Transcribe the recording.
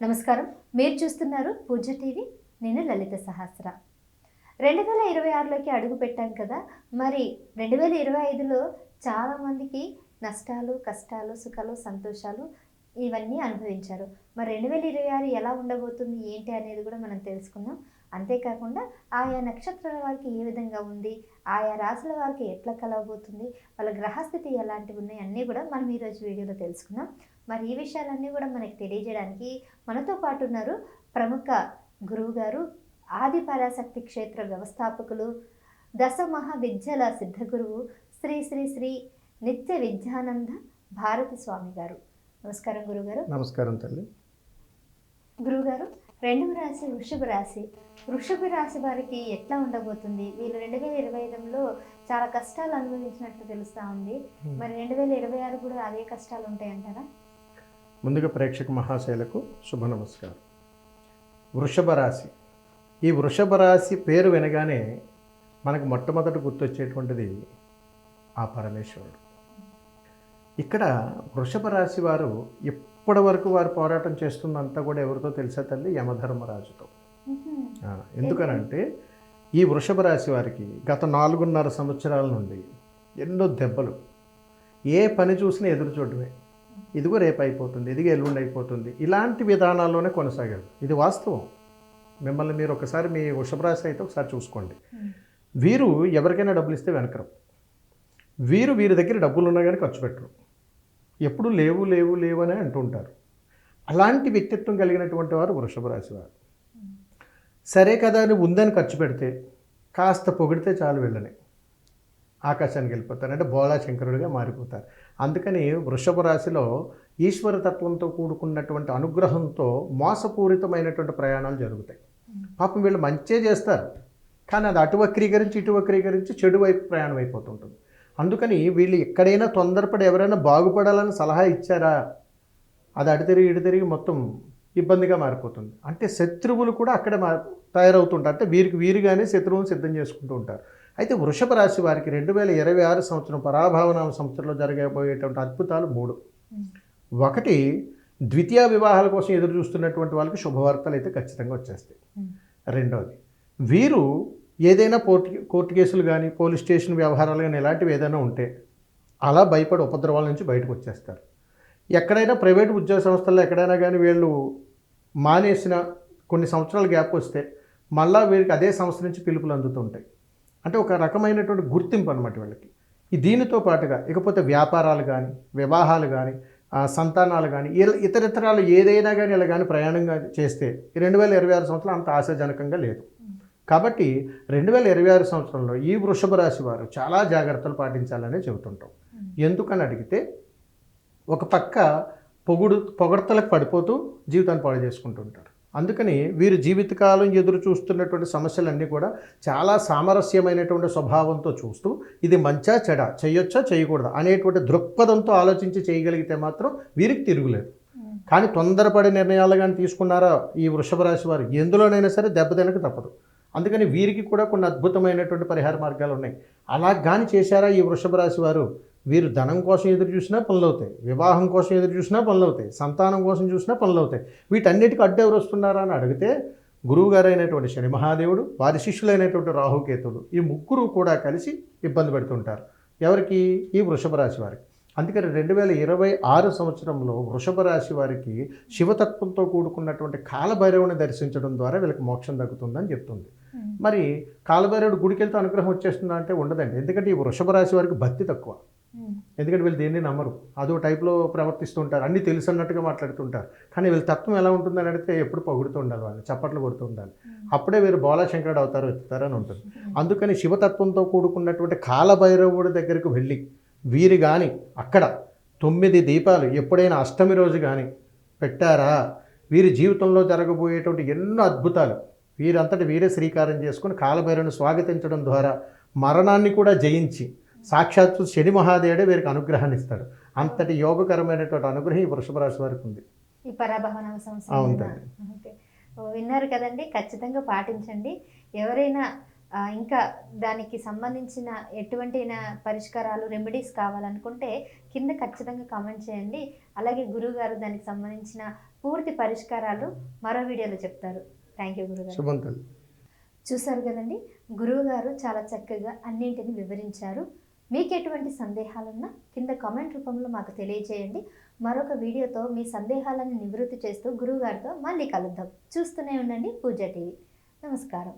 నమస్కారం. మీరు చూస్తున్నారు పూజ్య టీవీ. నేను లలిత సహస్ర. 2026లోకి అడుగు పెట్టాం కదా. మరి 2025లో చాలామందికి నష్టాలు, కష్టాలు, సుఖాలు, సంతోషాలు ఇవన్నీ అనుభవించారు. మరి 2026 ఎలా ఉండబోతుంది ఏంటి అనేది కూడా మనం తెలుసుకుందాం. అంతేకాకుండా ఆయా నక్షత్రాల వారికి ఏ విధంగా ఉంది, ఆయా రాశుల వారికి ఎట్లా కలవబోతుంది, వాళ్ళ గ్రహస్థితి ఎలాంటివి ఉన్నాయి అన్నీ కూడా మనం ఈరోజు వీడియోలో తెలుసుకుందాం. మరి ఈ విషయాలన్నీ కూడా మనకి తెలియజేయడానికి మనతో పాటు ఉన్నారు ప్రముఖ గురువు గారు, ఆది పరాశక్తి క్షేత్ర వ్యవస్థాపకులు, దశ మహావిద్యల సిద్ధగురువు శ్రీ శ్రీ శ్రీ నిత్య విద్యానంద భారతి స్వామి గారు. నమస్కారం గురుగారు. నమస్కారం తల్లి. గురుగారు, రెండవ రాశి వృషభ రాశి. వృషభ రాశి వారికి ఎట్లా ఉండబోతుంది? వీళ్ళు 2025లో చాలా కష్టాలు అనుభవించినట్లు తెలుస్తూ ఉంది. మరి 2026 కూడా అదే కష్టాలు ఉంటాయంటారా? ముందుగా ప్రేక్షక మహాశైలకు శుభ నమస్కారం. వృషభ రాశి. ఈ వృషభ రాశి పేరు వినగానే మనకు మొట్టమొదట గుర్తొచ్చేటువంటిది ఆ పరమేశ్వరుడు. ఇక్కడ వృషభ రాశి వారు ఇప్పటి వరకు వారు పోరాటం చేస్తుందంతా కూడా ఎవరితో తెలుసా తల్లి? యమధర్మరాజుతో. ఎందుకనంటే ఈ వృషభ రాశి వారికి గత 4.5 సంవత్సరాల నుండి ఎన్నో దెబ్బలు, ఏ పని చూసినా ఎదురు చూడడమే. ఇదిగో రేపు అయిపోతుంది, ఇదిగో ఎల్లుండి అయిపోతుంది, ఇలాంటి విధానాల్లోనే కొనసాగారు. ఇది వాస్తవం. మిమ్మల్ని మీరు ఒకసారి మీ వృషభ రాశి అయితే ఒకసారి చూసుకోండి. వీరు ఎవరికైనా డబ్బులు ఇస్తే వెనకరు. వీరి దగ్గర డబ్బులు ఉన్నా కానీ ఖర్చు పెట్టరు. ఎప్పుడు లేవు లేవు లేవు అని అంటుంటారు. అలాంటి వ్యక్తిత్వం కలిగినటువంటి వారు వృషభ రాశి వారు. సరే కదా అని ఉందని ఖర్చు పెడితే, కాస్త పొగిడితే చాలు వెళ్ళని ఆకాశానికి వెళ్ళిపోతారు. అంటే బోళా శంకరుడిగా మారిపోతారు. అందుకని వృషభ రాశిలో ఈశ్వరతత్వంతో కూడుకున్నటువంటి అనుగ్రహంతో మోసపూరితమైనటువంటి ప్రయాణాలు జరుగుతాయి. పాపం వీళ్ళు మంచే చేస్తారు, కానీ అది అటు వక్రీకరించి ఇటు వక్రీకరించి చెడు వైపు ప్రయాణం అయిపోతుంటుంది. అందుకని వీళ్ళు ఎక్కడైనా తొందరపడి ఎవరైనా బాగుపడాలని సలహా ఇచ్చారా, అది అటు తిరిగి ఇటు తిరిగి మొత్తం ఇబ్బందిగా మారిపోతుంది. అంటే శత్రువులు కూడా అక్కడే తయారవుతుంటారు. అంటే వీరిగానే శత్రువులను సిద్ధం చేసుకుంటూ ఉంటారు. అయితే వృషభ రాశి వారికి 2026 సంవత్సరం పరాభావనామ సంవత్సరంలో జరగబోయేటువంటి అద్భుతాలు 3. ఒకటి, ద్వితీయ వివాహాల కోసం ఎదురు చూస్తున్నటువంటి వాళ్ళకి శుభవార్తలు అయితే ఖచ్చితంగా వచ్చేస్తాయి. రెండవది, వీరు ఏదైనా కోర్టు కేసులు కానీ పోలీస్ స్టేషన్ వ్యవహారాలు కానీ ఇలాంటివి ఏదైనా ఉంటే అలా భయపడి ఉపద్రవాల నుంచి బయటకు వచ్చేస్తారు. ఎక్కడైనా ప్రైవేటు ఉద్యోగ సంస్థల్లో ఎక్కడైనా కానీ వీళ్ళు మానేసిన కొన్ని సంవత్సరాల గ్యాప్ వస్తే మళ్ళా వీరికి అదే సంస్థ నుంచి పిలుపులు అందుతుంటాయి. అంటే ఒక రకమైనటువంటి గుర్తింపు అనమాట వీళ్ళకి. దీనితో పాటుగా ఇకపోతే వ్యాపారాలు కానీ, వివాహాలు కానీ, సంతానాలు కానీ, ఇతరితరాలు ఏదైనా కానీ ఇలా కానీ ప్రయాణంగా చేస్తే 2026 సంవత్సరం అంత ఆశాజనకంగా లేదు. కాబట్టి 2026 సంవత్సరంలో ఈ వృషభ రాశి వారు చాలా జాగ్రత్తలు పాటించాలని చెబుతుంటాం. ఎందుకని అడిగితే, ఒక పక్క పొగడ్తలకు పడిపోతూ జీవితాన్ని పాడు చేసుకుంటుంటారు. అందుకని వీరు జీవితకాలం ఎదురు చూస్తున్నటువంటి సమస్యలన్నీ కూడా చాలా సామరస్యమైనటువంటి స్వభావంతో చూస్తూ ఇది మంచా చెడా, చేయొచ్చా చేయకూడదా అనేటువంటి దృక్పథంతో ఆలోచించి చేయగలిగితే మాత్రం వీరికి తిరుగులేదు. కానీ తొందరపడే నిర్ణయాలు కానీ తీసుకున్నారా ఈ వృషభ రాశి వారు ఎందులోనైనా సరే దెబ్బతినక తప్పదు. అందుకని వీరికి కూడా కొన్ని అద్భుతమైనటువంటి పరిహార మార్గాలు ఉన్నాయి. అలా కానీ చేశారా ఈ వృషభ రాశి వారు, వీరు ధనం కోసం ఎదురు చూసినా పనులు అవుతాయి, వివాహం కోసం ఎదురు చూసినా పనులు అవుతాయి, సంతానం కోసం చూసినా పనులు అవుతాయి. వీటన్నిటికీ అడ్డు ఎవరు వస్తున్నారా అని అడిగితే, గురువు గారు అయినటువంటి శని మహాదేవుడు, వారి శిష్యులైనటువంటి రాహుకేతుడు, ఈ ముగ్గురు కూడా కలిసి ఇబ్బంది పెడుతుంటారు. ఎవరికి? ఈ వృషభ రాశి వారికి. అందుకని 2026 సంవత్సరంలో వృషభ రాశి వారికి శివతత్వంతో కూడుకున్నటువంటి కాలభైరవుని దర్శించడం ద్వారా వీళ్ళకి మోక్షం దక్కుతుందని చెప్తుంది. మరి కాలభైరవుడు గుడికి వెళ్తే అనుగ్రహం వచ్చేస్తుందా అంటే ఉండదండి. ఎందుకంటే ఈ వృషభ రాశి వారికి భక్తి తక్కువ. ఎందుకంటే వీళ్ళు దేన్ని నమ్మరు, అదో టైప్లో ప్రవర్తిస్తుంటారు, అన్నీ తెలుసు అన్నట్టుగా మాట్లాడుతుంటారు. కానీ వీళ్ళ తత్వం ఎలా ఉంటుందని అడిగితే ఎప్పుడు పొగుడుతూ ఉండాలి, వాళ్ళు చప్పట్లు కొడుతూ ఉండాలి. అప్పుడే వీరు బోళా శంకరుడు అవుతారు, ఎత్తుతారని ఉంటుంది. అందుకని శివతత్వంతో కూడుకున్నటువంటి కాలభైరవుడి దగ్గరకు వెళ్ళి వీరు కానీ అక్కడ 9 దీపాలు ఎప్పుడైనా అష్టమి రోజు కానీ పెట్టారా, వీరి జీవితంలో జరగబోయేటువంటి ఎన్నో అద్భుతాలు వీరంతటి వీరే శ్రీకారం చేసుకుని కాలభైరవుని స్వాగతించడం ద్వారా మరణాన్ని కూడా జయించి సాక్షాత్తు శని మహాదేవుడే వీరికి అనుగ్రహాన్ని ఇస్తాడు. అంతటి యోగకరమైనటువంటి అనుగ్రహం ఈ వృషభ రాశి వారికి ఉంది. ఈ పరాభవనామ సంవత్సరం విన్నారు కదండి, ఖచ్చితంగా పాటించండి. ఎవరైనా ఇంకా దానికి సంబంధించిన ఎటువంటి పరిష్కారాలు, రెమెడీస్ కావాలనుకుంటే కింద ఖచ్చితంగా కామెంట్ చేయండి. అలాగే గురువుగారు దానికి సంబంధించిన పూర్తి పరిష్కారాలు మరో వీడియోలో చెప్తారు. థ్యాంక్ యూ గురుగారు. శుభం తల్లి. చూసారు కదండి, గురువు గారు చాలా చక్కగా అన్నింటిని వివరించారు. మీకు ఎటువంటి సందేహాలున్నా కింద కామెంట్ రూపంలో మాకు తెలియజేయండి. మరొక వీడియోతో మీ సందేహాలను నివృత్తి చేస్తూ గురువు గారితో మళ్ళీ కలుద్దాం. చూస్తూనే ఉండండి పూజా టీవీ. నమస్కారం.